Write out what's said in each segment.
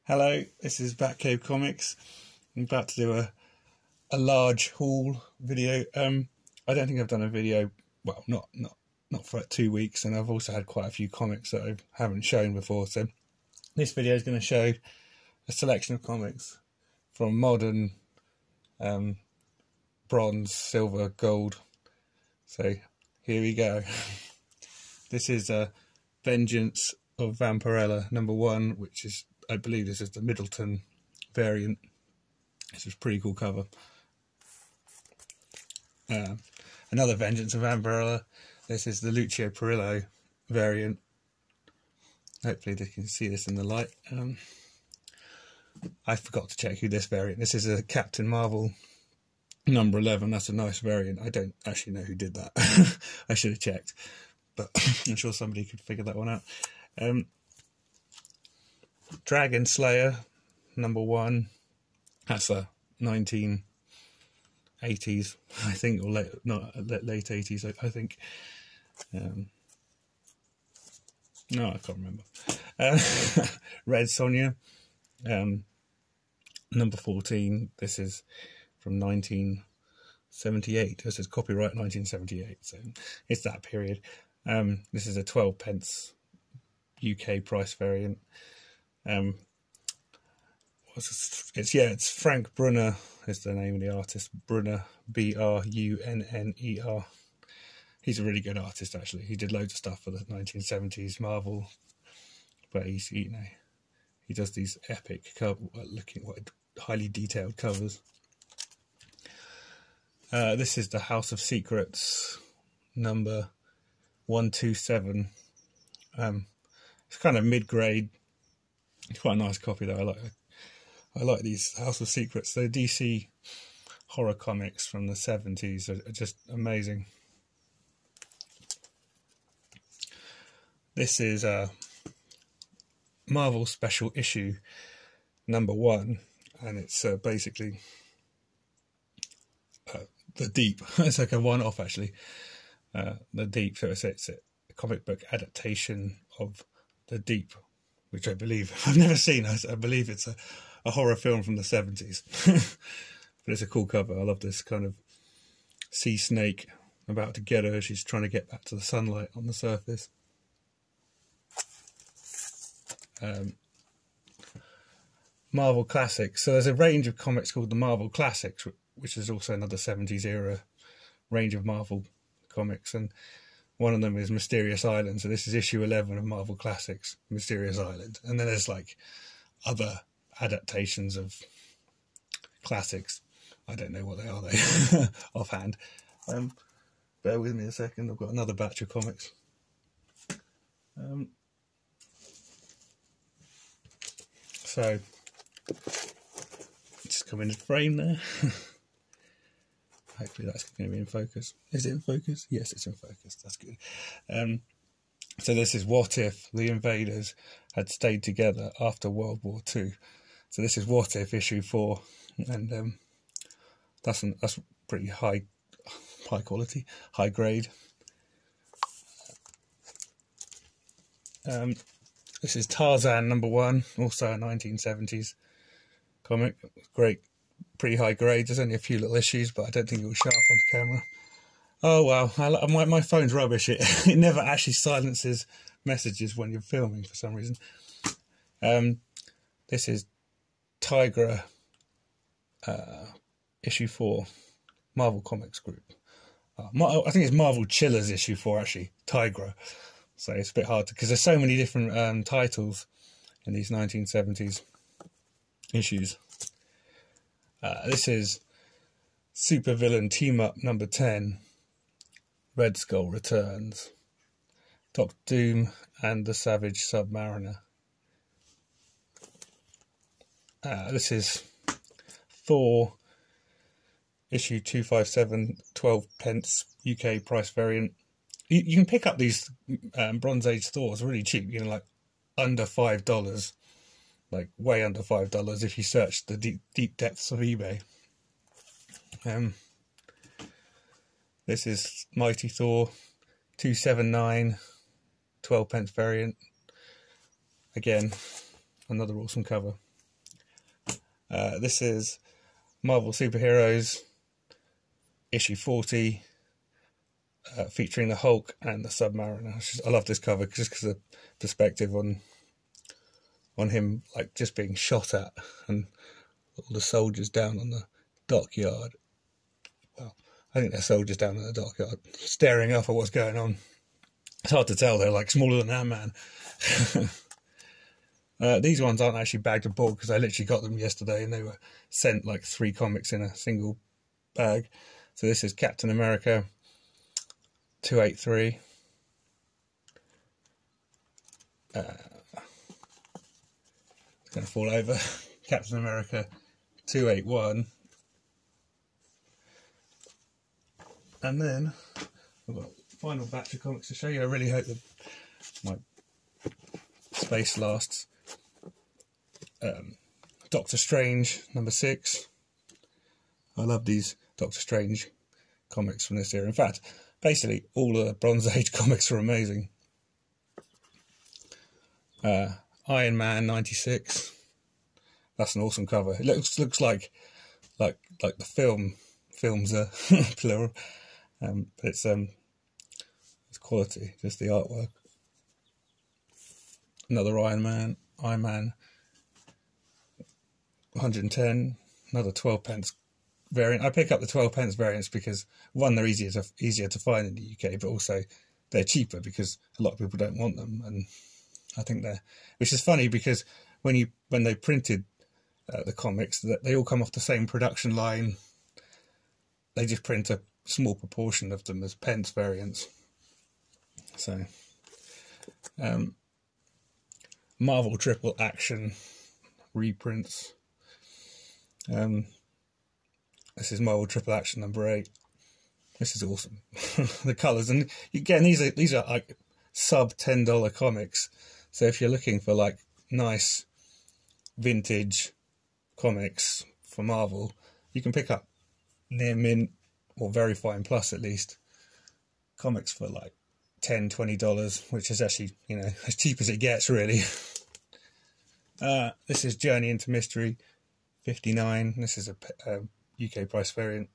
Hello, this is Batcave Comics. I'm about to do a large haul video. I don't think I've done a video, well, not for like 2 weeks, and I've also had quite a few comics that I haven't shown before. So this video is going to show a selection of comics from modern, bronze, silver, gold. So here we go. This is Vengeance of Vampirella #1, which is, I believe this is the Middleton variant. This is a pretty cool cover. Another Vengeance of Vampirella. This is the Lucio Perillo variant. Hopefully they can see this in the light. I forgot to check who this variant. This is a Captain Marvel #11. That's a nice variant. I don't actually know who did that. I should have checked, but I'm sure somebody could figure that one out. Dragon Slayer #1. That's a 1980s, I think, or late 80s, I think. No, I can't remember. Red Sonja, #14. This is from 1978. This is copyright 1978, so it's that period. This is a 12p UK price variant. It's Frank Brunner is the name of the artist. Brunner, Brunner. He's a really good artist, actually. He did loads of stuff for the 1970s Marvel, but he does these epic highly detailed covers. This is the House of Secrets #127. It's kind of mid-grade. It's quite a nice copy though. I like these House of Secrets. They're DC horror comics from the 70s. Are just amazing. This is a Marvel Special Issue #1, and it's basically The Deep. It's like a one-off, actually. The Deep. So it's a comic book adaptation of The Deep, which I believe I've never seen. I believe it's a horror film from the 70s. But it's a cool cover. I love this kind of sea snake about to get her. She's trying to get back to the sunlight on the surface. Marvel Classics. So there's a range of comics called the Marvel Classics, which is also another 70s era range of Marvel comics, and one of them is Mysterious Island. So this is issue 11 of Marvel Classics, Mysterious Island. And then there's like other adaptations of classics. I don't know what they are though, offhand. Bear with me a second. I've got another batch of comics. So just come into frame there. Hopefully that's going to be in focus. Is it in focus? Yes, it's in focus. That's good. So this is What If the Invaders Had Stayed Together After World War II. So this is What If issue 4, and that's pretty high quality, high grade. This is Tarzan #1, also a 1970s comic. Great. Pretty high grade. There's only a few little issues, but I don't think it will show up on the camera. Oh wow, my phone's rubbish. It never actually silences messages when you're filming for some reason. This is Tigra, issue 4, Marvel Comics Group. I think it's Marvel Chillers issue 4 actually, Tigra. So it's a bit hard because there's so many different titles in these 1970s issues. This is Supervillain Team Up #10, Red Skull Returns, Doctor Doom and the Savage Submariner. This is Thor, issue 257, 12p UK price variant. You can pick up these Bronze Age Thors really cheap, like under $5. Like way under $5 if you search the deep depths of eBay. This is Mighty Thor 279, 12p variant. Again, another awesome cover. This is Marvel Superheroes issue 40, featuring the Hulk and the Submariner. I love this cover just because of the perspective on him, like just being shot at, and all the soldiers down on the dockyard. Well, I think they're soldiers down on the dockyard, staring up at what's going on. It's hard to tell, they're like smaller than Ant-Man. These ones aren't actually bagged and bought because I literally got them yesterday and they were sent like 3 comics in a single bag. So this is Captain America 283. It's going to fall over. Captain America 281. And then I've got a final batch of comics to show you. I really hope that my space lasts. Doctor Strange #6. I love these Doctor Strange comics from this era. In fact, basically all the Bronze Age comics are amazing. Iron Man '96. That's an awesome cover. It looks like the films are plural, but it's quality, just the artwork. Another Iron Man 110, another 12p variant. I pick up the 12p variants because, one, they're easier to find in the UK, but also they're cheaper because a lot of people don't want them. And I think which is funny because when they printed the comics, that they all come off the same production line. They just print a small proportion of them as pence variants. So, Marvel Triple Action reprints. This is Marvel Triple Action #8. This is awesome. The colours, and again, these are like sub $10 comics. So if you're looking for like nice vintage comics for Marvel, you can pick up near mint or very fine plus at least comics for like $10, $20, which is actually, you know, as cheap as it gets really. This is Journey into Mystery 59. This is a UK price variant.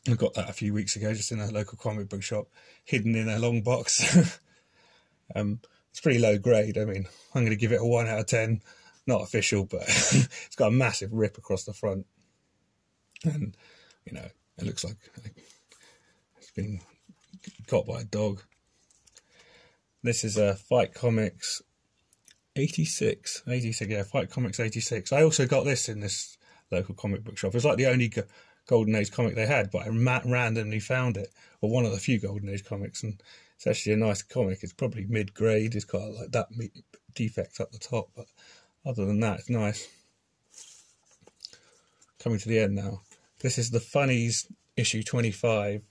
I got that a few weeks ago just in a local comic book shop, hidden in a long box. It's pretty low grade. I mean, I'm going to give it a 1 out of 10. Not official, but it's got a massive rip across the front. And, you know, it looks like it's been got by a dog. This is Fight Comics 86, yeah, Fight Comics 86. I also got this in this local comic book shop. It's like the only Golden Age comic they had, but I randomly found it, or one of the few Golden Age comics, and it's actually a nice comic. It's probably mid-grade. It's got like that defect up the top, but other than that, it's nice. Coming to the end now. This is the Funnies issue 25.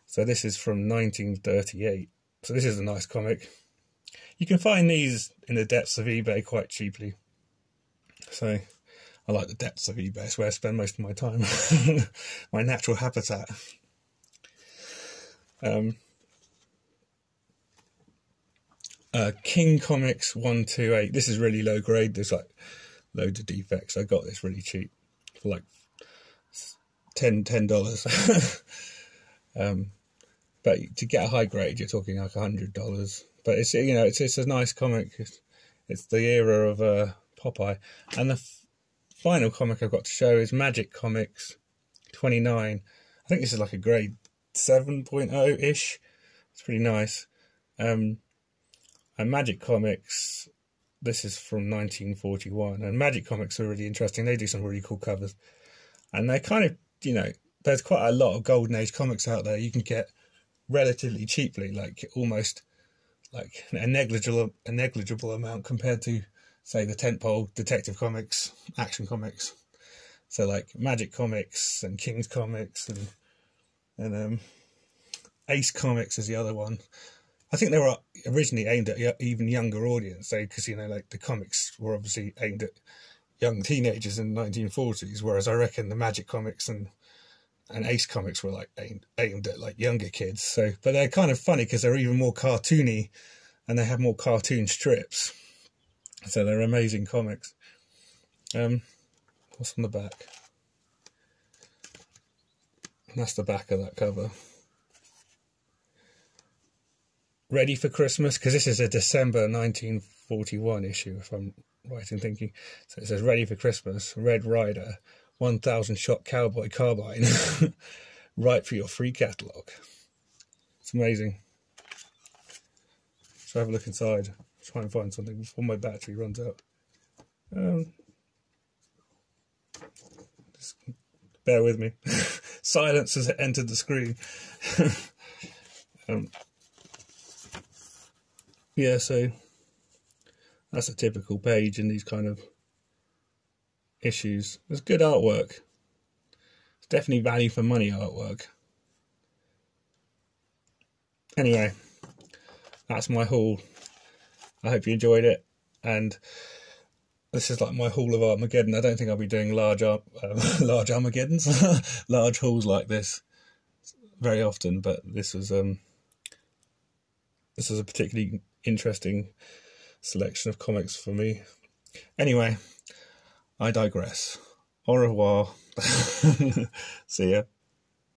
So this is from 1938. So this is a nice comic. You can find these in the depths of eBay quite cheaply. So I like the depths of eBay. It's where I spend most of my time. My natural habitat. King Comics 128. This is really low grade. There's like loads of defects. I got this really cheap for like $10. But to get a high grade, you're talking like $100. But it's, you know, it's a nice comic. It's the era of Popeye. And the final comic I've got to show is Magic Comics 29. I think this is like a grade 7.0-ish. It's pretty nice. And Magic Comics, this is from 1941. And Magic Comics are really interesting. They do some really cool covers. And they're kind of, you know, there's quite a lot of Golden Age comics out there you can get relatively cheaply, like almost like a negligible amount compared to, say, the tentpole Detective Comics, Action Comics. So like Magic Comics and King's Comics and Ace Comics is the other one. I think they were originally aimed at even younger audience, because, you know, like the comics were obviously aimed at young teenagers in the 1940s, whereas I reckon the Magic Comics and Ace Comics were like aimed at like younger kids. So, but they're kind of funny because they're even more cartoony, and they have more cartoon strips. So they're amazing comics. What's on the back? And that's the back of that cover. Ready for Christmas, because this is a December 1941 issue, if I'm right in thinking. So it says Ready for Christmas, Red Ryder, 1,000 shot cowboy carbine, right for your free catalogue. It's amazing. So have a look inside, try and find something before my battery runs out. Just bear with me. Silence has entered the screen. Yeah, so that's a typical page in these kind of issues. There's good artwork. It's definitely value for money artwork. Anyway, that's my haul. I hope you enjoyed it. And this is like my haul of Armageddon. I don't think I'll be doing large Armageddons, large hauls like this very often. But this was a particularly interesting selection of comics for me. Anyway, I digress. Au revoir. See ya.